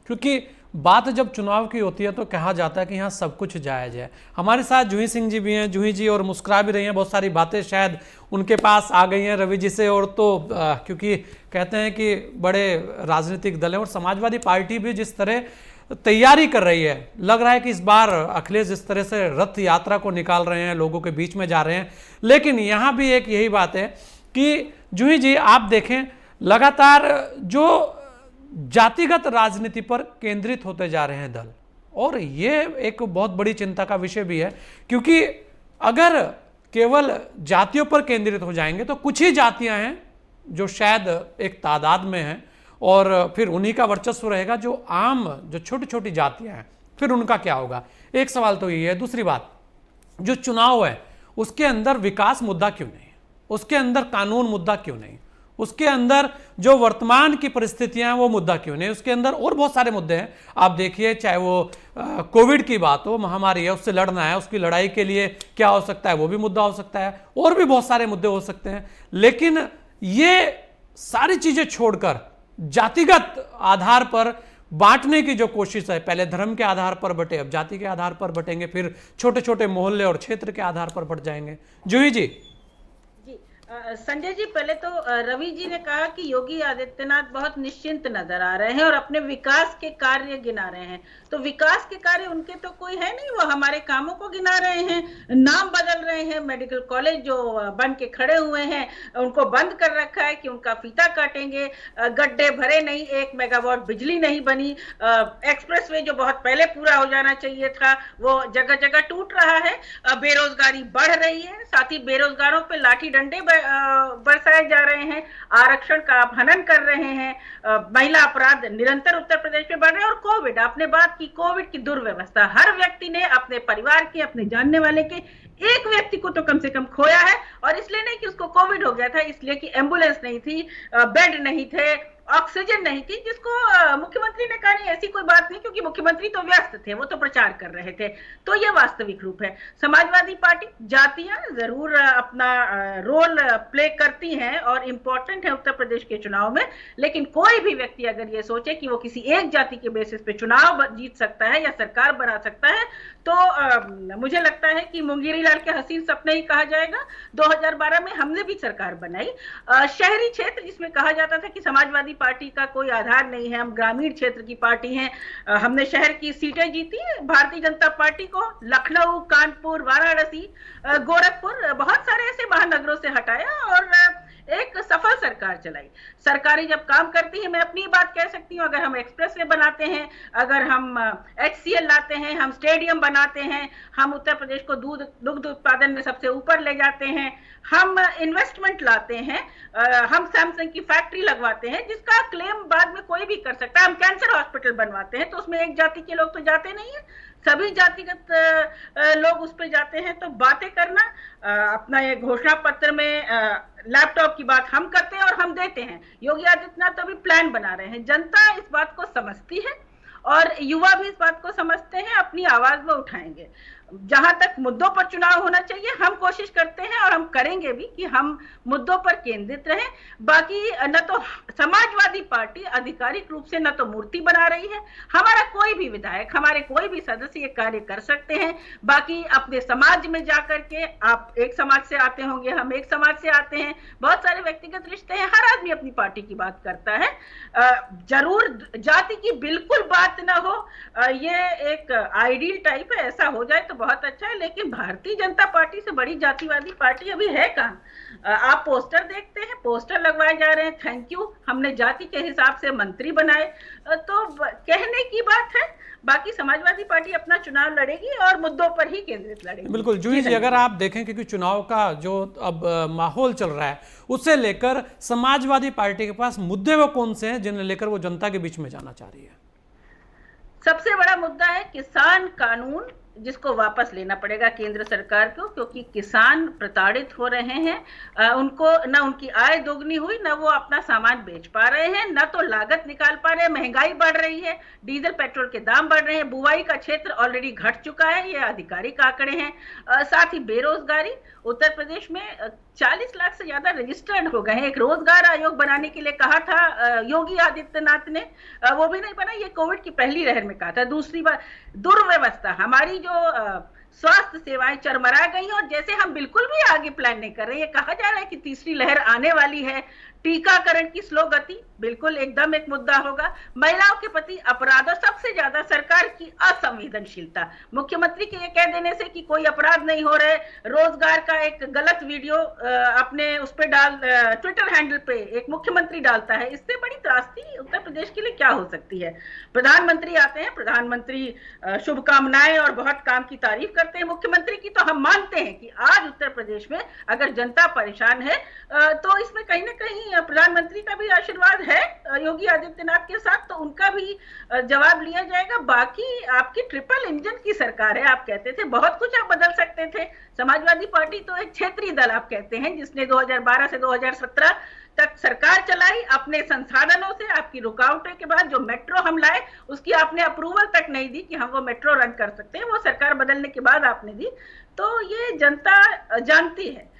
क्योंकि बात जब चुनाव की होती है तो कहा जाता है कि यहाँ सब कुछ जायज़ है। हमारे साथ जूही सिंह जी भी हैं, जूही जी और मुस्कुरा भी रही हैं, बहुत सारी बातें शायद उनके पास आ गई हैं रवि जी से। और तो क्योंकि कहते हैं कि बड़े राजनीतिक दल हैं और समाजवादी पार्टी भी जिस तरह तैयारी कर रही है, लग रहा है कि इस बार अखिलेश जिस तरह से रथ यात्रा को निकाल रहे हैं, लोगों के बीच में जा रहे हैं। लेकिन यहाँ भी एक यही बात है कि जूही जी आप देखें लगातार जो जातिगत राजनीति पर केंद्रित होते जा रहे हैं दल, और ये एक बहुत बड़ी चिंता का विषय भी है, क्योंकि अगर केवल जातियों पर केंद्रित हो जाएंगे तो कुछ ही जातियां हैं जो शायद एक तादाद में हैं और फिर उन्हीं का वर्चस्व रहेगा। जो आम जो छोटी छोटी जातियां हैं फिर उनका क्या होगा? एक सवाल तो ये है। दूसरी बात, जो चुनाव है उसके अंदर विकास मुद्दा क्यों नहीं, उसके अंदर कानून मुद्दा क्यों नहीं, उसके अंदर जो वर्तमान की परिस्थितियां हैं वो मुद्दा क्यों नहीं, उसके अंदर और बहुत सारे मुद्दे हैं। आप देखिए, चाहे वो कोविड की बात हो, महामारी है, उससे लड़ना है, उसकी लड़ाई के लिए क्या हो सकता है वो भी मुद्दा हो सकता है, और भी बहुत सारे मुद्दे हो सकते हैं। लेकिन ये सारी चीजें छोड़कर जातिगत आधार पर बांटने की जो कोशिश है, पहले धर्म के आधार पर बटे, अब जाति के आधार पर बटेंगे, फिर छोटे छोटे मोहल्ले और क्षेत्र के आधार पर बट जाएंगे। जूही जी। संजय जी, पहले तो रवि जी ने कहा कि योगी आदित्यनाथ बहुत निश्चिंत नजर आ रहे हैं और अपने विकास के कार्य गिना रहे हैं। तो विकास के कार्य उनके तो कोई है नहीं, वो हमारे कामों को गिना रहे हैं, नाम बदल रहे हैं। मेडिकल कॉलेज जो बन के खड़े हुए हैं उनको बंद कर रखा है कि उनका फीता काटेंगे। गड्ढे भरे नहीं, 1 मेगावाट बिजली नहीं बनी। एक्सप्रेसवे जो बहुत पहले पूरा हो जाना चाहिए था वो जगह जगह टूट रहा है। बेरोजगारी बढ़ रही है, साथ ही बेरोजगारों पे लाठी डंडे बरसाए जा रहे हैं, आरक्षण का हनन कर रहे हैं, महिला अपराध निरंतर उत्तर प्रदेश में बढ़ रहे हैं। और कोविड, आपने बात की कोविड की दुर्व्यवस्था, हर व्यक्ति ने अपने परिवार के, अपने जानने वाले के एक व्यक्ति को तो कम से कम खोया है। और इसलिए नहीं कि उसको कोविड हो गया था, इसलिए कि एम्बुलेंस नहीं थी, बेड नहीं थे, ऑक्सीजन नहीं थी, जिसको मुख्यमंत्री ने कहा नहीं ऐसी कोई बात नहीं, क्योंकि मुख्यमंत्री तो व्यस्त थे, वो तो प्रचार कर रहे थे। तो ये वास्तविक रूप है। समाजवादी पार्टी, जातियां जरूर अपना रोल प्ले करती हैं और इंपॉर्टेंट है उत्तर प्रदेश के चुनाव में, लेकिन कोई भी व्यक्ति अगर ये सोचे कि वो किसी एक जाति के बेसिस पे चुनाव जीत सकता है या सरकार बना सकता है, तो मुझे लगता है कि मुंगेरी लाल के हसीन सपने ही कहा जाएगा। 2012 में हमने भी सरकार बनाई। शहरी क्षेत्र जिसमें कहा जाता था कि समाजवादी पार्टी का कोई आधार नहीं है, हम ग्रामीण क्षेत्र की पार्टी हैं, हमने शहर की सीटें जीती भारतीय जनता पार्टी को, लखनऊ, कानपुर, वाराणसी, गोरखपुर, बहुत सारे ऐसे महानगरों से हटाया और एक सफल सरकार चलाई। सरकारें जब काम करती है, मैं अपनी बात कह सकती हूँ, अगर हम एक्सप्रेसवे बनाते हैं, अगर हम HCL लाते हैं, हम स्टेडियम बनाते हैं, हम उत्तर प्रदेश को दुग्ध उत्पादन में सबसे ऊपर ले जाते हैं, हम इन्वेस्टमेंट लाते हैं, हम सैमसंग की फैक्ट्री लगवाते हैं जिसका क्लेम बाद में कोई भी कर सकता है, हम कैंसर हॉस्पिटल बनवाते हैं, तो उसमें एक जाति के लोग तो जाते नहीं है, सभी जातिगत लोग उस पर जाते हैं। तो बातें करना, अपना ये घोषणा पत्र में लैपटॉप की बात हम करते हैं और हम देते हैं। योगी आदित्यनाथ तो अभी प्लान बना रहे हैं। जनता इस बात को समझती है और युवा भी इस बात को समझते हैं, अपनी आवाज में उठाएंगे। जहां तक मुद्दों पर चुनाव होना चाहिए, हम कोशिश करते हैं और हम करेंगे भी कि हम मुद्दों पर केंद्रित रहें। बाकी न तो समाजवादी पार्टी आधिकारिक रूप से न तो मूर्ति बना रही है, हमारा कोई भी विधायक, हमारे कोई भी सदस्य ये कार्य कर सकते हैं। बाकी अपने समाज में जाकर के, आप एक समाज से आते होंगे, हम एक समाज से आते हैं, बहुत सारे व्यक्तिगत रिश्ते हैं, हर आदमी अपनी पार्टी की बात करता है। जरूर जाति की बिल्कुल बात ना हो, ये एक आइडियल टाइप है, ऐसा हो जाए तो बहुत अच्छा है, लेकिन भारतीय जनता पार्टी से बड़ी जातिवादी पार्टी अभी है कहां? आप पोस्टर देखते हैं, पोस्टर लगवाए जा रहे हैं, थैंक यू, हमने जाति के हिसाब से मंत्री बनाए, तो कहने की बात है। बाकी समाजवादी पार्टी अपना चुनाव लड़ेगी और मुद्दों पर ही केंद्रित लड़ेगी। बिल्कुल जूही जी, अगर आप देखें क्योंकि चुनाव का जो अब माहौल चल रहा है उससे लेकर समाजवादी पार्टी के पास मुद्दे वो कौन से हैं जिन्हें लेकर वो जनता के बीच में जाना चाह रही है? सबसे बड़ा मुद्दा है किसान कानून जिसको वापस लेना पड़ेगा केंद्र सरकार को, क्योंकि किसान प्रताड़ित हो रहे हैं। उनको ना उनकी आय दोगुनी हुई, ना वो अपना सामान बेच पा रहे हैं, ना तो लागत निकाल पा रहे हैं, महंगाई बढ़ रही है, डीजल पेट्रोल के दाम बढ़ रहे हैं, बुआई का क्षेत्र ऑलरेडी घट चुका है, ये आधिकारिक आंकड़े हैं। साथ ही बेरोजगारी, उत्तर प्रदेश में 40 लाख से ज्यादा रजिस्टर्ड हो गए हैं। एक रोजगार आयोग बनाने के लिए कहा था योगी आदित्यनाथ ने, वो भी नहीं बना, ये कोविड की पहली लहर में कहा था। दूसरी बात, दुर्व्यवस्था, हमारी जो स्वास्थ्य सेवाएं चरमरा गई हैं, और जैसे हम बिल्कुल भी आगे प्लान नहीं कर रहे। ये कहा जा रहा है कि तीसरी लहर आने वाली है, टीकाकरण की स्लो गति बिल्कुल एकदम एक मुद्दा होगा। महिलाओं के प्रति अपराध, और सबसे ज्यादा सरकार की असंवेदनशीलता। मुख्यमंत्री के ये कह देने से कि कोई अपराध नहीं हो रहे, रोजगार का एक गलत वीडियो अपने उस पे ट्विटर हैंडल पे एक मुख्यमंत्री डालता है, इससे बड़ी त्रासदी उत्तर प्रदेश के लिए क्या हो सकती है। प्रधानमंत्री आते हैं, प्रधानमंत्री शुभकामनाएं और बहुत काम की तारीफ करते हैं मुख्यमंत्री की, तो हम मानते हैं कि आज उत्तर प्रदेश में अगर जनता परेशान है तो इसमें कहीं ना कहीं प्रधानमंत्री का भी आशीर्वाद है योगी आदित्यनाथ के साथ, तो उनका भी जवाब लिया जाएगा। बाकी आपकी ट्रिपल इंजन की सरकार है, आप कहते थे बहुत कुछ आप बदल सकते थे। समाजवादी पार्टी तो एक क्षेत्रीय दल आप कहते हैं, जिसने 2012 से 2017 तक सरकार चलाई अपने संसाधनों से। आपकी रुकावटों के बाद जो मेट्रो हम लाए, उसकी आपने अप्रूवल तक नहीं दी कि हम वो मेट्रो रन कर सकते हैं, वो सरकार बदलने के बाद आपने दी। तो ये जनता जानती है